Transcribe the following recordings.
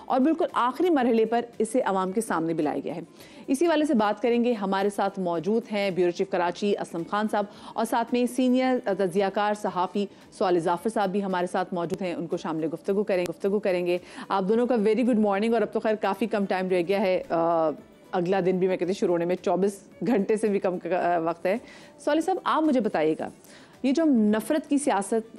और बिल्कुल आखिरी मरहले पर इसे आवाम के सामने भी लाया गया है। इसी वाले से बात करेंगे। हमारे साथ मौजूद हैं ब्यूरो चीफ कराची असलम खान साहब और साथ में सीनियर तजियाकार सहाफ़ी सवाल जाफ़र साहब भी हमारे साथ मौजूद हैं। उनको शामिल गुफ्तगू करेंगे। आप दोनों का वेरी गुड मॉर्निंग। और अब तो खैर काफ़ी कम टाइम रह गया है, अगला दिन भी मैं कहती शुरू होने में 24 घंटे से भी कम वक्त है। सवाल साहब, आप मुझे बताइएगा, ये जो हम नफ़रत की सियासत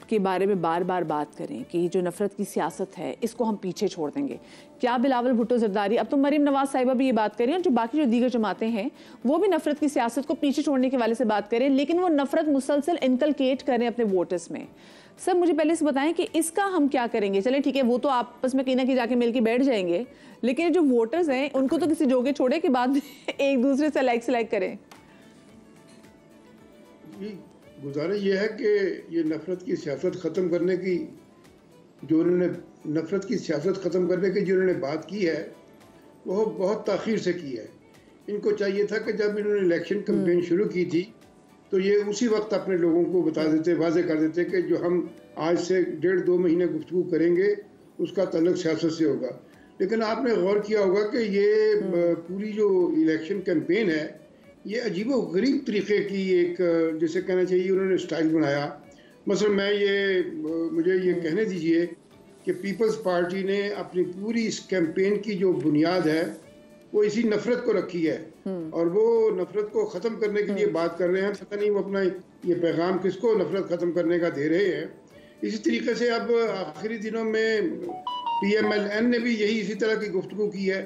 के बारे में बार बार बात करें कि जो नफ़रत की सियासत है इसको हम पीछे छोड़ देंगे, क्या बिलावल भुट्टो जरदारी, अब तो मरीम नवाज साहिबा भी ये बात करें और जो बाकी जो दीगर जमातें हैं वो भी नफ़रत की सियासत को पीछे छोड़ने के वाले से बात करें, लेकिन वो नफ़रत मुसलसल इनकलकेट करें अपने वोटर्स में। सर मुझे पहले से बताएं कि इसका हम क्या करेंगे। चले ठीक है, वो तो आपस में कहीं ना कहीं जाके मिल के बैठ जाएंगे, लेकिन जो वोटर्स हैं उनको तो किसी जोगे छोड़े के बाद एक दूसरे से लाइक करें। गुजारिश ये है कि ये नफ़रत की सियासत ख़त्म करने की जो उन्होंने बात की है वो बहुत ताख़ीर से की है। इनको चाहिए था कि जब इन्होंने इलेक्शन कैंपेन शुरू की थी तो ये उसी वक्त अपने लोगों को बता देते, वाज़े कर देते कि जो हम आज से 1.5-2 महीने गुफ्तगू करेंगे उसका ताल्लुक सियासत से होगा। लेकिन आपने गौर किया होगा कि ये पूरी जो इलेक्शन कैंपेन है ये अजीबो गरीब तरीके की एक, जैसे कहना चाहिए उन्होंने स्टाइल बनाया। मसलन मुझे ये कहने दीजिए कि पीपल्स पार्टी ने अपनी पूरी इस कैंपेन की जो बुनियाद है वो इसी नफ़रत को रखी है और वो नफ़रत को ख़त्म करने के लिए बात कर रहे हैं। पता नहीं वो अपना ये पैगाम किसको नफ़रत ख़त्म करने का दे रहे हैं। इसी तरीके से अब आखिरी दिनों में PMLN ने भी यही इसी तरह की गुफ्तगू की है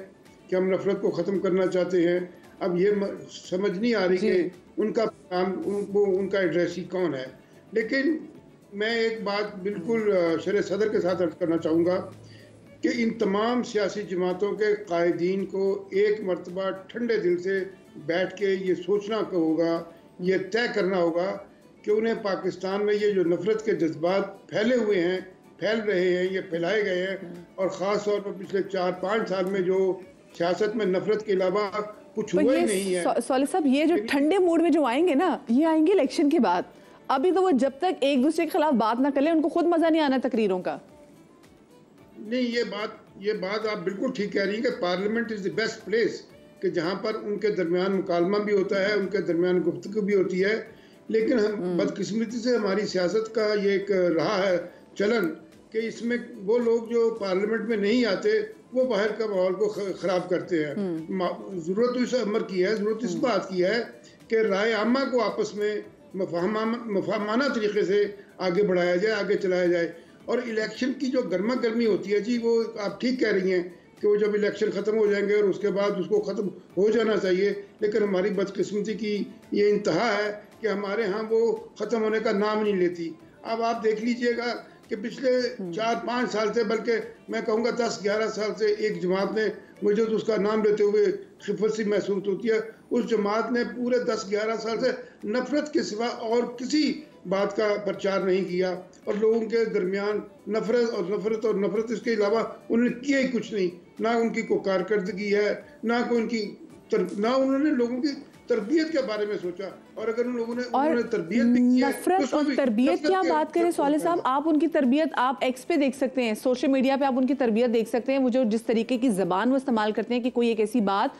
कि हम नफ़रत को ख़त्म करना चाहते हैं। अब ये समझ नहीं आ रही कि उनका काम उनका एड्रेस ही कौन है। लेकिन मैं एक बात बिल्कुल शर सदर के साथ अर्ज करना चाहूँगा कि इन तमाम सियासी जमातों के कायदीन को एक मरतबा ठंडे दिल से बैठ के ये सोचना होगा, ये तय करना होगा कि उन्हें पाकिस्तान में ये जो नफ़रत के जज्बात फैल रहे हैं, ये फैलाए गए हैं और ख़ास तौर पर पिछले 4-5 साल में जो सियासत में नफ़रत के अलावा कुछ हुआ ही नहीं है। सॉली साहब, ये जो ठंडे मूड में जो आएंगे ना, ये आएंगे इलेक्शन के बाद। अभी तो वो जब तक एक दूसरे के खिलाफ बात ना कर ले उनको खुद मजा नहीं आना तकरीरों का। नहीं, ये बात आप बिल्कुल ठीक कह रही हैं कि parliament is the best place कि जहाँ पर उनके दरमियान मुकालमा भी होता है, उनके दरमियान गुफ्तगू भी होती है। लेकिन हम बदकिस्मती से हमारी सियासत का ये एक रहा है चलन कि इसमें वो लोग जो पार्लियामेंट में नहीं आते वो बाहर का माहौल को ख़राब करते हैं। ज़रूरत इस अमर की है, ज़रूरत इस बात की है कि राय आमा को आपस में मफाहमाना तरीके से आगे बढ़ाया जाए, आगे चलाया जाए। और इलेक्शन की जो गर्मा गर्मी होती है जी, वो आप ठीक कह रही हैं कि वो जब इलेक्शन ख़त्म हो जाएंगे और उसके बाद उसको ख़त्म हो जाना चाहिए। लेकिन हमारी बदकिस्मती की ये इंतहा है कि हमारे यहाँ वो ख़त्म होने का नाम नहीं लेती। अब आप देख लीजिएगा कि पिछले 4-5 साल से, बल्कि मैं कहूँगा 10-11 साल से एक जमात ने, मुझे तो उसका नाम लेते हुए खिफत सी महसूस होती है, उस जमात ने पूरे 10-11 साल से नफ़रत के सिवा और किसी बात का प्रचार नहीं किया और लोगों के दरमियान नफ़रत इसके अलावा उन्होंने किया ही कुछ नहीं। ना उनकी कोई कारकर्दगी है, ना उन्होंने लोगों की तरबियत के बारे में सोचा। और अगर उन्होंने तरबियत भी की है, नफरत और तरबियत क्या बात करें सवाले साहब, आप उनकी तरबियत आप एक्स पे देख सकते हैं, सोशल मीडिया पे आप उनकी तरबियत देख सकते हैं। वो जो जिस तरीके की ज़बान वो इस्तेमाल करते हैं कि कोई एक ऐसी बात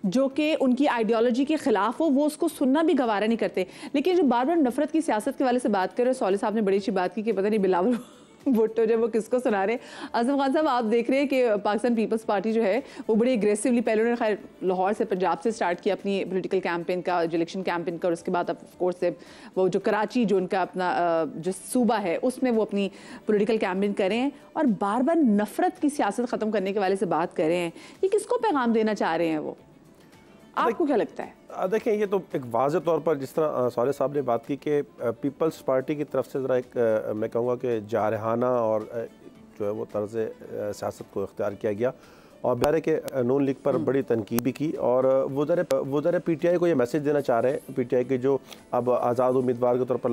जो कि उनकी आइडियोलॉजी के खिलाफ हो वो उसको सुनना भी गवारा नहीं करते। लेकिन जो बार बार नफरत की सियासत के वाले से बात कर रहे हैं, सवाले साहब ने बड़ी अच्छी बात की कि पता नहीं बिलावल भुट्टो जो वो किसको सुना रहे। आजम खान साहब, आप देख रहे हैं कि पाकिस्तान पीपल्स पार्टी जो है वो बड़ी एग्रेसिवली, पहले उन्होंने खैर लाहौर से पंजाब से स्टार्ट किया अपनी पॉलिटिकल कैंपेन का, जो इलेक्शन कैंपेन का, और उसके बाद ऑफ कोर्स से वो जो कराची जो उनका अपना जो सूबा है उसमें वो अपनी पॉलिटिकल कैंपेन कर रहे हैं और बार बार नफरत की सियासत ख़त्म करने के वाले से बात कर रहे हैं। ये किसको पैगाम देना चाह रहे हैं वो, आपको क्या लगता है? देखें, ये तो एक वाज़े तौर पर जिस तरह साले साहब ने बात की कि पीपल्स पार्टी की तरफ से ज़रा एक मैं कहूँगा कि जारहाना और जो है वो तर्ज़ सियासत को इख्तियार किया गया और बेचारे के नून लीग पर बड़ी तनकीद भी की। और वो ज़रा PTI को ये मैसेज देना चाह रहे हैं, PTI के जो अब आज़ाद उम्मीदवार के तौर पर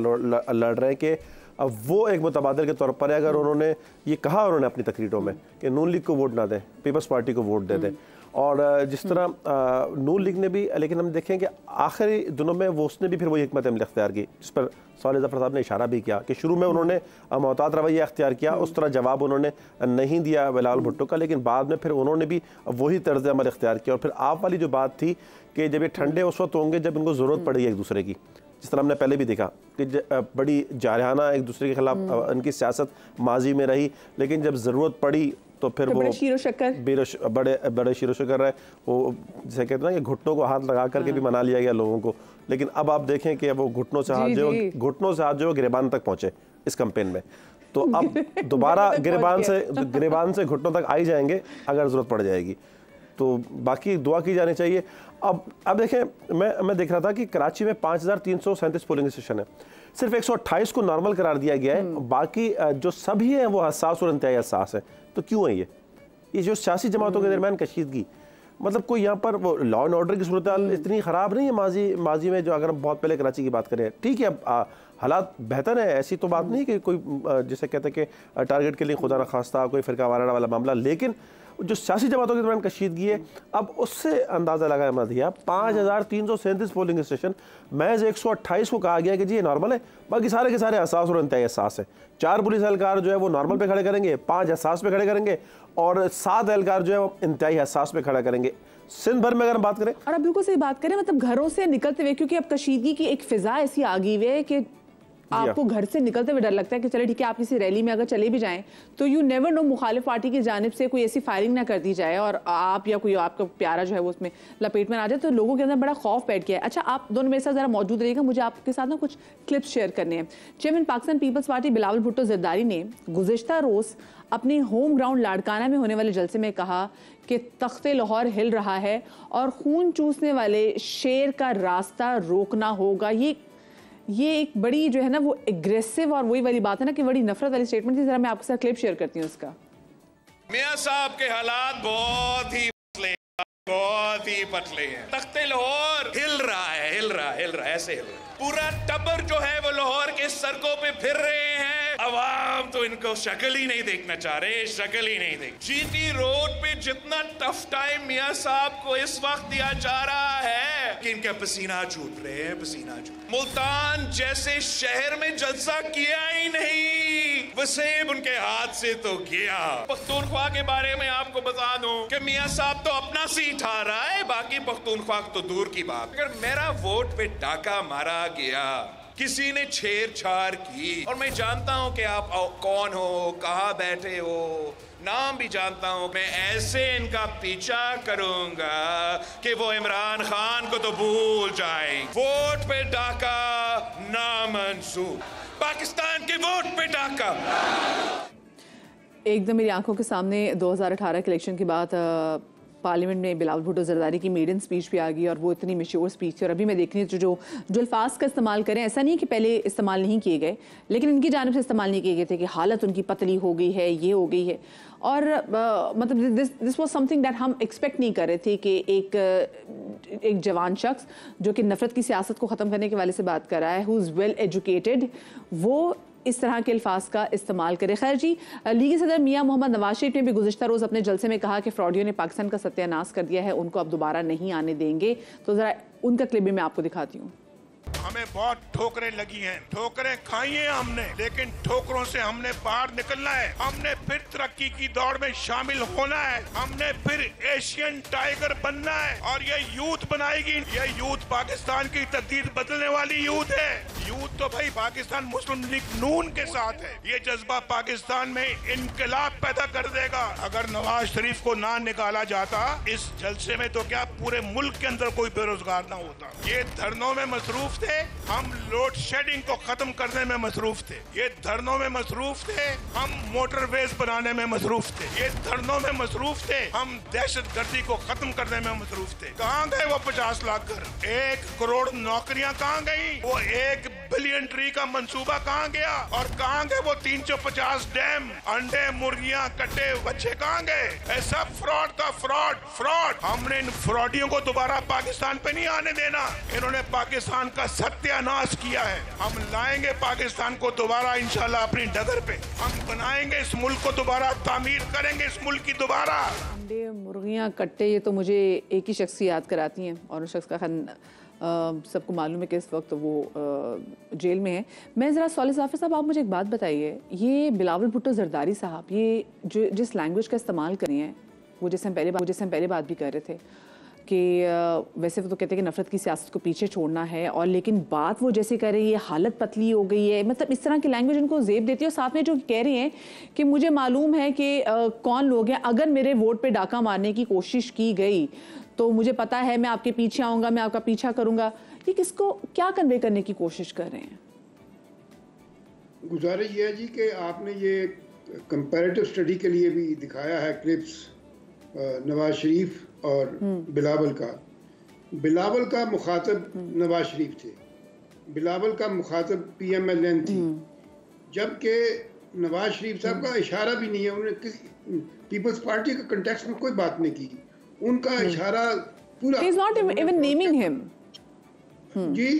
लड़ रहे हैं, कि अब वो एक मुतबादल के तौर पर है। अगर उन्होंने ये कहा अपनी तकरीरों में कि नून लीग को वोट ना दें, पीपल्स पार्टी को वोट दे दें, और जिस तरह नून लीग ने भी, लेकिन हम देखें कि आखिरी दिनों में वो उसने भी फिर वही हिकमत अमल इख्तियार की, जिस पर साले ज़फ़र साहब ने इशारा भी किया कि शुरू में उन्होंने मोहतात रवैया इख्तियार किया, उस तरह जवाब उन्होंने नहीं दिया बिलावल भुट्टो का, लेकिन बाद में फिर उन्होंने भी वही तर्ज अमल इख्तियार किया। और फिर आप वाली जो बात थी कि जब ये ठंडे उस वक्त होंगे जब इनको ज़रूरत पड़ी एक दूसरे की, जिस तरह हमने पहले भी देखा कि बड़ी जारहाना एक दूसरे के खिलाफ उनकी सियासत माजी में रही, लेकिन जब ज़रूरत पड़ी तो फिर वो बड़े शीरो शक्कर रहे, वो जैसे कहते हैं ना कि घुटनों को हाथ लगा करके भी मना लिया गया लोगों को। लेकिन अब आप देखें कि वो घुटनों से हाथ जो गिरेबान तक पहुंचे इस कैंपेन में, तो अब दोबारा गिरेबान से घुटनों तक आई जाएंगे अगर ज़रूरत पड़ जाएगी। तो बाकी दुआ की जानी चाहिए। अब देखें, मैं देख रहा था कि कराची में 5337 पोलिंग स्टेशन है, सिर्फ 128 को नॉर्मल करार दिया गया है, बाकी जो सभी हैं वो हसास और इंतहाई हसास है। तो क्यों है ये जो सियासी जमातों के दरमियान कशीदगी, मतलब कोई यहाँ पर वो लॉ एंड ऑर्डर की सूरत इतनी ख़राब नहीं है माजी में, जो अगर हम बहुत पहले कराची की बात करें, ठीक है हालात बेहतर है, ऐसी तो बात नहीं कि कोई जिसे कहते हैं कि टारगेट के लिए खुदा न खास्ता कोई फ़िरका वाराना वाला मामला, लेकिन जो सियासी जमातों के दरमियान कशीदगी है, अब उससे अंदाज़ा लगाया मत दिया। 5337 पोलिंग स्टेशन, महज 128 को कहा गया कि जी ये नॉर्मल है, बाकी सारे के सारे हसास और इंतहाई हसास है। 4 पुलिस एहलकार जो है वो नॉर्मल पे खड़े करेंगे, 5 हसास पे खड़े करेंगे और 7 एहलकार जो है वो इंतहाई हसास पे खड़ा करेंगे। सिंध भर में अगर हम बात करें, और अब बिल्कुल सही बात करें, मतलब घरों से निकलते हुए, क्योंकि अब कशीदगी की एक फिजा ऐसी आ गई है कि आपको घर से निकलते हुए डर लगता है कि चले ठीक है, आप किसी रैली में अगर चले भी जाएं तो यू नेवर नो मुखालिफ पार्टी की जानिब से कोई ऐसी फायरिंग ना कर दी जाए और आप या कोई आपका प्यारा जो है वो उसमें लपेट में आ जाए, तो लोगों के अंदर बड़ा खौफ बैठ गया है। अच्छा, आप दोनों मेरे साथ जरा मौजूद रहिएगा, मुझे आपके साथ ना कुछ क्लिप्स शेयर करने हैं। चेयरमैन पाकिस्तान पीपल्स पार्टी बिलावल भुट्टो जरदारी ने गुज़िश्ता रोज़ अपने होम ग्राउंड लाड़काना में होने वाले जलसे में कहा कि तख्ते लाहौर हिल रहा है और खून चूसने वाले शेर का रास्ता रोकना होगा। ये एक बड़ी जो है ना वो एग्रेसिव और वही वाली बात है ना कि बड़ी नफरत वाली स्टेटमेंट थी। जरा मैं आपके साथ क्लिप शेयर करती हूँ उसका। मियां साहब के हालात बहुत ही पतले हैं। तख्ते लाहौर हिल रहा है, ऐसे हिल रहा है। पूरा टब्बर जो है वो लाहौर के सड़कों पे फिर रहे हैं। अवाम तो इनको शक्ल ही नहीं देखना चाह रहे, शक्ल ही नहीं देख। जीटी रोड पे जितना टफ टाइम मियां साहब को इस वक्त दिया जा रहा है कि इनका पसीना छूट रहे हैं, पसीना छूट। मुल्तान जैसे शहर में जलसा किया ही नहीं, वसीम उनके हाथ से तो गया। पख्तूनख्वा के बारे में आपको बता दूं कि मियां साहब तो अपना सीट आ रहा है, बाकी पख्तूनख्वा तो दूर की बात। अगर मेरा वोट पे डाका मारा गया, किसी ने छेड़छाड़ की, और मैं जानता हूं कि आप कौन हो, कहां बैठे हो, नाम भी जानता हूं, मैं ऐसे इनका पीछा करूंगा कि वो इमरान खान को तो भूल जाए। वोट पे डाका नामंजूर, पाकिस्तान के वोट पे डाका। एकदम मेरी आंखों के सामने 2018 के इलेक्शन के बाद पार्लियामेंट में बिलावल भुट्टो जरदारी की मेडन स्पीच भी आ गई और वो इतनी मशहूर स्पीच थी। और अभी मैं देख रही हूँ जो अल्फाज का इस्तेमाल करें, ऐसा नहीं कि पहले इस्तेमाल नहीं किए गए, लेकिन इनकी जानिब से इस्तेमाल नहीं किए गए थे कि हालत उनकी पतली हो गई है, ये हो गई है। और मतलब दिस वाज समथिंग दैट हम एक्सपेक्ट नहीं कर रहे थे कि एक जवान शख्स जो कि नफरत की सियासत को ख़त्म करने के वाले से बात कर रहा है, हु इज़ वेल एजुकेटेड, वो इस तरह के अल्फाज का इस्तेमाल करे। खैर जी, लीगी सदर मियां मोहम्मद नवाज शरीफ ने भी गुज़िश्ता रोज़ अपने जलसे में कहा कि फ्रॉडियों ने पाकिस्तान का सत्यानाश कर दिया है, उनको अब दोबारा नहीं आने देंगे। तो ज़रा उनका क्लिप भी मैं आपको दिखाती हूँ। हमें बहुत ठोकरें लगी हैं, ठोकरें खाई हैं हमने, लेकिन ठोकरों से हमने बाहर निकलना है। हमने फिर तरक्की की दौड़ में शामिल होना है, हमने फिर एशियन टाइगर बनना है और ये यूथ बनाएगी। ये यूथ पाकिस्तान की तकदीर बदलने वाली यूथ है। यूथ तो भाई पाकिस्तान मुस्लिम लीग नून के साथ है। ये जज्बा पाकिस्तान में इनकलाब पैदा कर देगा। अगर नवाज शरीफ को ना निकाला जाता इस जलसे में तो क्या पूरे मुल्क के अंदर कोई बेरोजगार ना होता। ये धरनों में मसरूफ थे, हम लोड शेडिंग को खत्म करने में मसरूफ थे। ये धरनों में मसरूफ थे, हम मोटरवेज बनाने में मसरूफ थे। ये धरनों में मसरूफ थे, हम दहशत गर्दी को खत्म करने में मसरूफ थे। कहाँ गए वो 50 लाख घर, 1 करोड़ नौकरियां कहाँ गई, वो 1 बिलियन ट्री का मंसूबा कहाँ गया और कहाँ गए वो 350 डैम, अंडे, मुर्गियां, कटे बच्चे कहाँ गए? ऐसा फ्रॉड का फ्रॉड। हमने इन फ्रॉडियों को दोबारा पाकिस्तान पे नहीं आने देना। इन्होंने पाकिस्तान का सत्यानाश किया है। हम लाएंगे पाकिस्तान को दोबारा इंशाल्लाह अपनी डगर पे। हम बनाएंगे इस मुल्क को दोबारा, तामीर करेंगे इस मुल्क की दोबारा। अंडे, मुर्गियां, कट्टे, ये तो मुझे एक ही शख्स याद कराती हैं और उस शख्स का सबको मालूम है कि इस वक्त वो जेल में है। मैं ज़रा सॉलिह जाफ़र साहब, आप मुझे एक बात बताइए, ये बिलावल भुट्टो जरदारी साहब, ये जो जिस लैंग्वेज का इस्तेमाल कर रहे हैं, वो जैसे हम पहले बात भी कर रहे थे कि वैसे वो तो कहते हैं कि नफरत की सियासत को पीछे छोड़ना है, और लेकिन बात वो जैसे कर रही है, हालत पतली हो गई है, मतलब इस तरह की लैंग्वेज उनको जेब देती है। और साथ में जो कह रहे हैं कि मुझे मालूम है कि कौन लोग हैं, अगर मेरे वोट पे डाका मारने की कोशिश की गई तो मुझे पता है मैं आपके पीछे आऊँगा, मैं आपका पीछा करूँगा। ये किसको क्या कन्वे करने की कोशिश कर रहे हैं? गुजारिश ये है जी कि आपने ये कंपैरेटिव स्टडी के लिए भी दिखाया है क्लिप्स नवाज शरीफ और बिलावल का। बिलावल का मुखातब नवाज शरीफ थे, बिलावल का मुखातब PMLN थी, जबकि नवाज शरीफ साहब का इशारा भी नहीं है, उन्होंने किसी पीपल्स पार्टी का कंटेक्स्ट में कोई बात नहीं की, उनका इशारा पूरा He is not even naming him. जी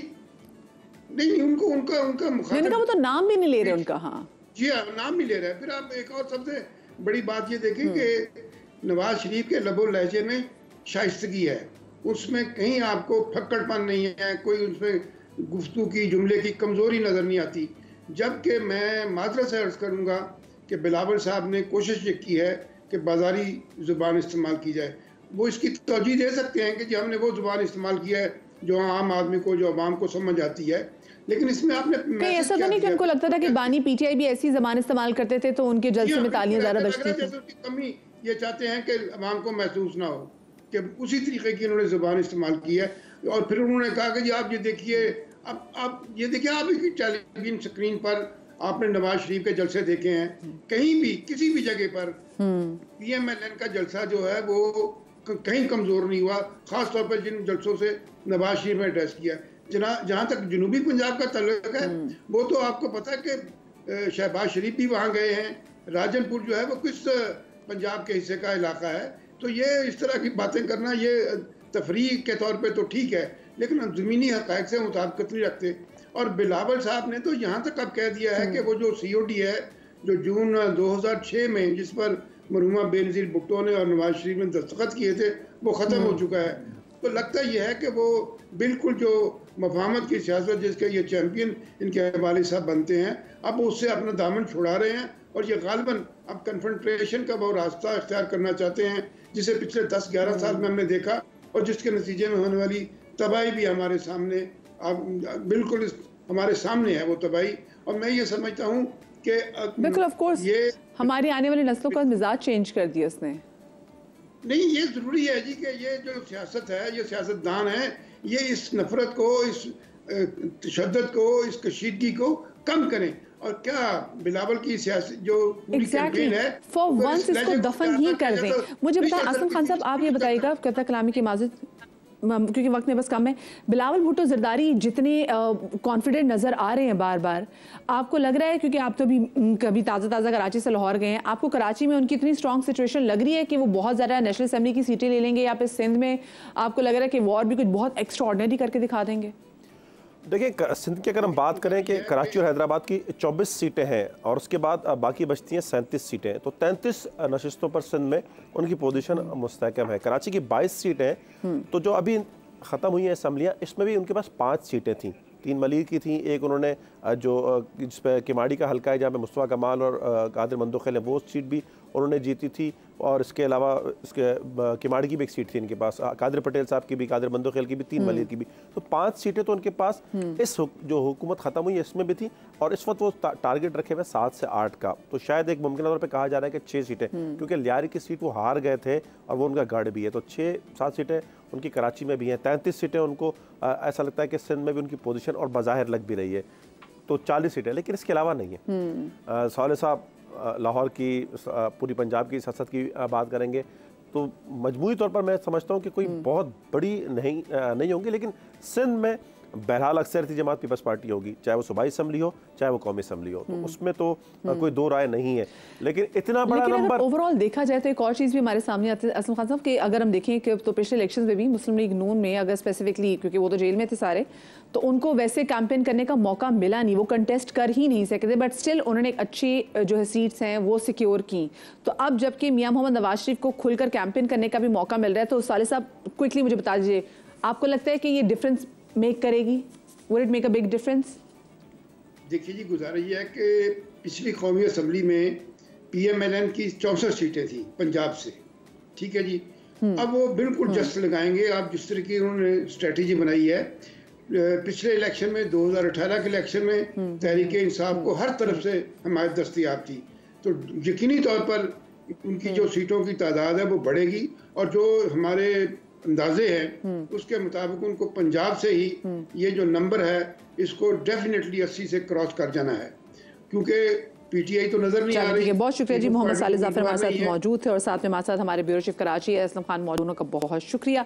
नहीं, उनको उनका मुखातब, मैंने कहा वो तो नाम भी नहीं ले रहे उनका। हाँ जी हाँ, नाम नहीं ले रहा है। फिर आप एक और सबसे बड़ी बात ये देखें कि नवाज शरीफ के लबो लहजे में शाइस्तगी है, उसमें कहीं आपको फक्कड़पन नहीं है, कोई उसमें गुफ्तगू की जुमले की कमज़ोरी नज़र नहीं आती। जबकि मैं माजरत से अर्ज़ करूँगा कि बिलावल साहब ने कोशिश ये की है कि बाजारी ज़ुबान इस्तेमाल की जाए। वो इसकी तवज्जो दे सकते हैं कि जी हमने वो ज़ुबान इस्तेमाल किया है जो आम आदमी को, जो अवाम को समझ आती है, लेकिन इसमें आपने कहीं ऐसा तो नहीं कि उनको लगता था कि बानी PTI भी ऐसी ज़बान इस्तेमाल करते थे तो उनके जलसे में तालियां ज़्यादा बजती थी? कमी ये चाहते हैं कि अवाम को महसूस ना हो कि उसी तरीके की उन्होंने ज़ुबान इस्तेमाल की है। और फिर उन्होंने कहा कि जी आप ये देखिए, अब आप ये देखिए, आप एक टेलीविजन स्क्रीन पर आपने नवाज शरीफ के जलसे देखे हैं, कहीं भी किसी भी जगह पर PMLN का जलसा जो है वो कहीं कमज़ोर नहीं हुआ, ख़ास तौर पर जिन जलसों से नवाज शरीफ ने एड्रेस किया। जहाँ तक जनूबी पंजाब का तल्लुक है, वो तो आपको पता है कि शहबाज शरीफ भी वहाँ गए हैं। राजनपुर जो है वो किस पंजाब के हिस्से का इलाका है, तो ये इस तरह की बातें करना ये तफरीह के तौर पे तो ठीक है, लेकिन ज़मीनी हक़ाइक़ से मुताबिकत नहीं रखते। और बिलावल साहब ने तो यहाँ तक अब कह दिया है कि वो जो COD है जो जून 2006 में जिस पर मरहुमा बेनज़ीर भुट्टो ने और नवाज शरीफ ने दस्तखत किए थे वो ख़त्म हो चुका है। तो लगता यह है कि वो बिल्कुल जो मफाहमत की सियासत जिसके ये चैम्पियन इनके हवाले साहब बनते हैं, अब उससे अपना दामन छुड़ा रहे हैं और ये गालिबन अब कन्फ्रंटेशन का वो रास्ता इख्तियार करना चाहते हैं जिसे पिछले 10-11 साल में हमने देखा और जिसके नतीजे में होने वाली तबाही भी हमारे सामने बिल्कुल हमारे सामने है वो तबाही। और मैं ये समझता हूँ कि बिल्कुल ऑफ कोर्स ये हमारी आने वाली नस्लों का मिजाज चेंज कर दिया उसने। नहीं, ये ज़रूरी है जी कि ये जो सियासत है, ये सियासतदान है, ये इस नफरत को, इस तशद्दुद को, इस कशीदगी को कम करें। और क्या बिलावल की सियासत जो पूरी कैंपेन है फॉर वंस इसको दफन ही कर दें। मुझे बताएं आसिम खान साहब, आप ये बताइएगा, कहता कलामी की माजरत क्योंकि वक्त में बस कम है, बिलावल भुट्टो जरदारी जितने कॉन्फिडेंट नज़र आ रहे हैं बार बार, आपको लग रहा है, क्योंकि आप तो भी कभी ताज़ा कराची से लाहौर गए हैं, आपको कराची में उनकी इतनी स्ट्रॉन्ग सिचुएशन लग रही है कि वो बहुत ज़्यादा नेशनल असेंबली की सीटें ले लेंगे, या फिर सिंध में आपको लग रहा है कि वो और भी कुछ बहुत एक्स्ट्रा ऑर्डिनरी करके दिखा देंगे? देखिए, सिंध की अगर हम बात करें कि कराची और हैदराबाद की 24 सीटें हैं और उसके बाद बाकी बचती हैं 37 सीटें, तो 33 नशिस्तों पर सिंध में उनकी पोजीशन मुस्तहकम है। कराची की 22 सीटें हैं, तो जो अभी ख़त्म हुई हैं असम्बलियाँ, इसमें भी उनके पास 5 सीटें थीं। 3 मलिक की थी, एक उन्होंने जो जिस पर किमाड़ी का हल्का है जहाँ पे मुस्तफ़ा कमाल और कादिर मंदोखेल है, वो सीट भी उन्होंने जीती थी। और इसके अलावा इसके किमाड़ी की भी एक सीट थी इनके पास, कादिर पटेल साहब की भी, कादिर मंदोखेल की भी, 3 मलिक की भी, तो 5 सीटें तो उनके पास इस जो हुकूमत ख़त्म हुई है इसमें भी थी। और इस वक्त वो टारगेट रखे हुए 7 से 8 का, तो शायद एक मुमकिन तौर पर कहा जा रहा है कि 6 सीटें, क्योंकि लियारी की सीट वो हार गए थे और वो उनका गढ़ भी है, तो 6-7 सीटें उनकी कराची में भी हैं। 33 सीटें उनको ऐसा लगता है कि सिंध में भी उनकी पोजीशन और बाज़ाहिर लग भी रही है, तो 40 सीटें, लेकिन इसके अलावा नहीं है। सॉलिह साहब लाहौर की, पूरी पंजाब की सियासत की बात करेंगे तो मजमूई तौर पर मैं समझता हूँ कि कोई बहुत बड़ी नहीं होंगी, लेकिन सिंध में बहरहाल अक्सरती जमात पीपल्स पार्टी होगी, चाहे वो सूबाई असम्बली हो चाहे वो कौमी असम्बली हो, तो उसमें तो कोई दो राय नहीं है। लेकिन इतना बड़ा नंबर ओवरऑल देखा जाए तो एक और चीज़ भी हमारे सामने आती है असलम खान साहब कि अगर हम देखें कि तो पिछले इलेक्शन में भी मुस्लिम लीग नून में अगर स्पेसिफिकली, क्योंकि वो तो जेल में थे सारे, तो उनको वैसे कैंपेन करने का मौका मिला नहीं, वो कंटेस्ट कर ही नहीं सकते, बट स्टिल उन्होंने एक अच्छी जो है सीट्स हैं वो सिक्योर की। तो अब जबकि मियां मोहम्मद नवाज शरीफ को खुलकर कैंपेन करने का भी मौका मिल रहा है, तो साले साहब क्विकली मुझे बता दीजिए, आपको लगता है कि ये डिफरेंस मेक करेगी? Would it make a big difference? देखिए जी, गुजारा ये है कि पिछली कौमी असम्बली में PMLN की 64 सीटें थी पंजाब से, ठीक है जी। अब वो बिल्कुल जस्ट लगाएंगे। आप जिस तरह की उन्होंने स्ट्रेटजी बनाई है, पिछले इलेक्शन में 2018 के इलेक्शन में तहरीक इंसाफ को हर तरफ से हमायत दस्तयाब थी, तो यकीनी तौर पर उनकी जो सीटों की तादाद है वो बढ़ेगी, और जो हमारे अंदाजे हैं उसके मुताबिक उनको पंजाब से ही ये जो नंबर है इसको डेफिनेटली 80 से क्रॉस कर जाना है, क्योंकि पीटीआई तो नजर नहीं आ रही। बहुत शुक्रिया जी, मोहम्मद साले जाफर हमारे साथ मौजूद थे, और साथ में हमारे साथ हमारे ब्यूरो चीफ कराची असलम खान मौजूद का बहुत शुक्रिया।